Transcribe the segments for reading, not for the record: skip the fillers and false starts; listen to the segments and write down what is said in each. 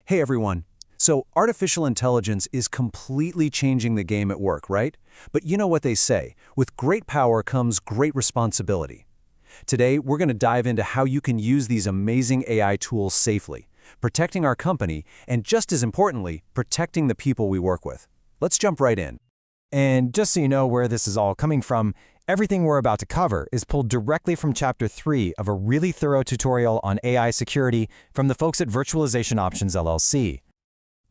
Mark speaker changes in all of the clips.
Speaker 1: Hey everyone. So artificial intelligence is completely changing the game at work, right? But you know what they say, with great power comes great responsibility. Today, we're going to dive into how you can use these amazing AI tools safely, protecting our company, and just as importantly, protecting the people we work with. Let's jump right in.
Speaker 2: And just so you know where this is all coming from, everything we're about to cover is pulled directly from Chapter 3 of a really thorough tutorial on AI security from the folks at Virtualization Options LLC.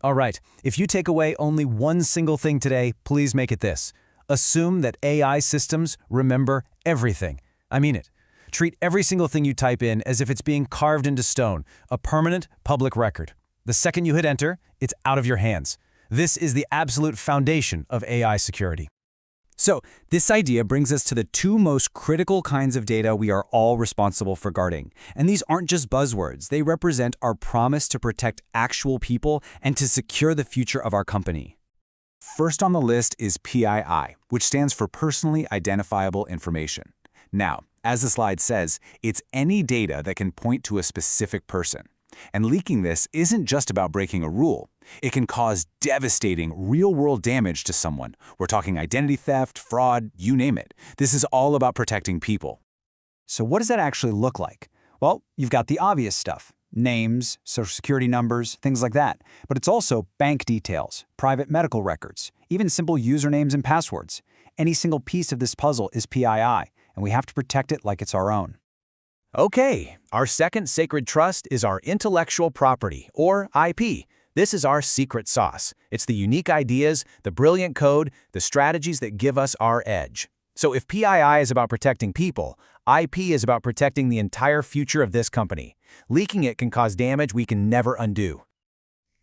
Speaker 2: All right, if you take away only one single thing today, please make it this. Assume that AI systems remember everything. I mean it. Treat every single thing you type in as if it's being carved into stone, a permanent public record. The second you hit enter, it's out of your hands. This is the absolute foundation of AI security.
Speaker 3: So, this idea brings us to the two most critical kinds of data we are all responsible for guarding. And these aren't just buzzwords, they represent our promise to protect actual people and to secure the future of our company. First on the list is PII, which stands for Personally Identifiable Information. Now, as the slide says, it's any data that can point to a specific person. And leaking this isn't just about breaking a rule. It can cause devastating, real-world damage to someone. We're talking identity theft, fraud, you name it. This is all about protecting people. So what does that actually look like? Well, you've got the obvious stuff. Names, social security numbers, things like that. But it's also bank details, private medical records, even simple usernames and passwords. Any single piece of this puzzle is PII, and we have to protect it like it's our own.
Speaker 4: Okay, our second sacred trust is our intellectual property, or IP. This is our secret sauce. It's the unique ideas, the brilliant code, the strategies that give us our edge. So if PII is about protecting people, IP is about protecting the entire future of this company. Leaking it can cause damage we can never undo.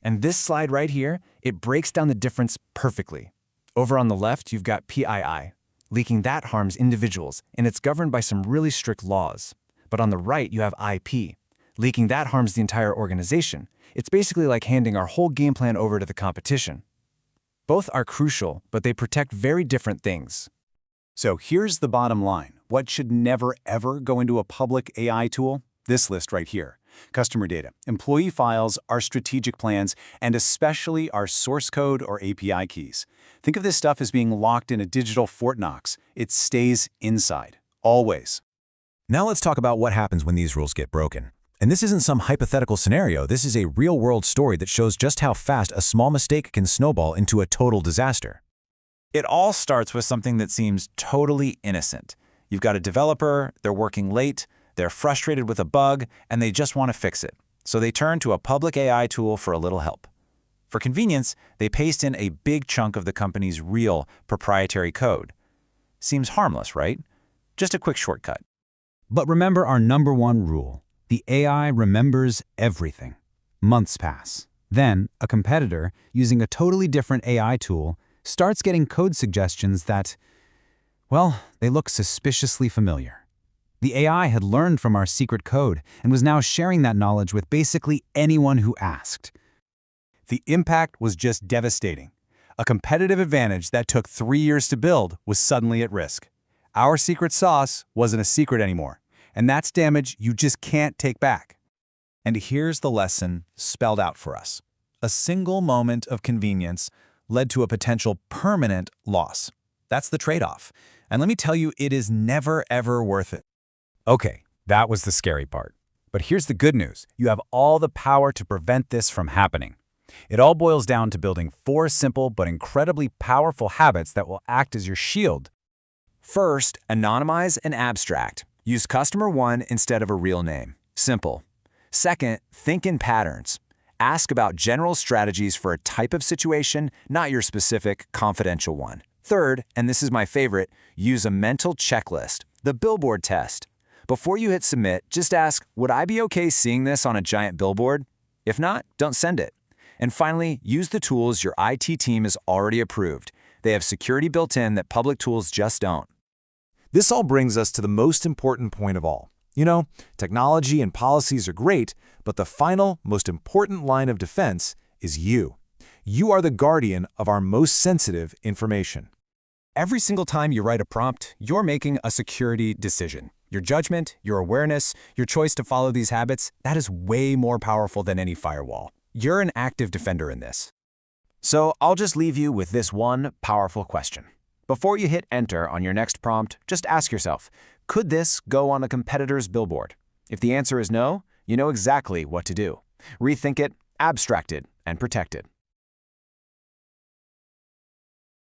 Speaker 2: And this slide right here, it breaks down the difference perfectly. Over on the left, you've got PII. Leaking that harms individuals, and it's governed by some really strict laws. But on the right, you have IP. Leaking that harms the entire organization. It's basically like handing our whole game plan over to the competition. Both are crucial, but they protect very different things.
Speaker 1: So here's the bottom line. What should never ever go into a public AI tool? This list right here. Customer data, employee files, our strategic plans, and especially our source code or API keys. Think of this stuff as being locked in a digital Fort Knox. It stays inside, always.
Speaker 5: Now let's talk about what happens when these rules get broken. And this isn't some hypothetical scenario, this is a real-world story that shows just how fast a small mistake can snowball into a total disaster.
Speaker 2: It all starts with something that seems totally innocent. You've got a developer, they're working late, they're frustrated with a bug, and they just want to fix it. So they turn to a public AI tool for a little help. For convenience, they paste in a big chunk of the company's real proprietary code. Seems harmless, right? Just a quick shortcut.
Speaker 3: But remember our number one rule. The AI remembers everything. Months pass. Then, a competitor, using a totally different AI tool, starts getting code suggestions that, well, they look suspiciously familiar. The AI had learned from our secret code and was now sharing that knowledge with basically anyone who asked.
Speaker 1: The impact was just devastating. A competitive advantage that took 3 years to build was suddenly at risk. Our secret sauce wasn't a secret anymore, and that's damage you just can't take back.
Speaker 5: And here's the lesson spelled out for us. A single moment of convenience led to a potential permanent loss. That's the trade-off. And let me tell you, it is never, ever worth it.
Speaker 3: Okay, that was the scary part. But here's the good news. You have all the power to prevent this from happening. It all boils down to building 4 simple but incredibly powerful habits that will act as your shield.
Speaker 4: First, anonymize and abstract. Use customer 1 instead of a real name. Simple. Second, think in patterns. Ask about general strategies for a type of situation, not your specific, confidential one. Third, and this is my favorite, use a mental checklist, the billboard test. Before you hit submit, just ask, would I be okay seeing this on a giant billboard? If not, don't send it. And finally, use the tools your IT team has already approved. They have security built in that public tools just don't.
Speaker 5: This all brings us to the most important point of all. You know, technology and policies are great, but the final, most important line of defense is you. You are the guardian of our most sensitive information.
Speaker 2: Every single time you write a prompt, you're making a security decision. Your judgment, your awareness, your choice to follow these habits, that is way more powerful than any firewall. You're an active defender in this.
Speaker 4: So I'll just leave you with this one powerful question. Before you hit enter on your next prompt, just ask yourself, could this go on a competitor's billboard? If the answer is no, you know exactly what to do. Rethink it, abstract it, and protect it.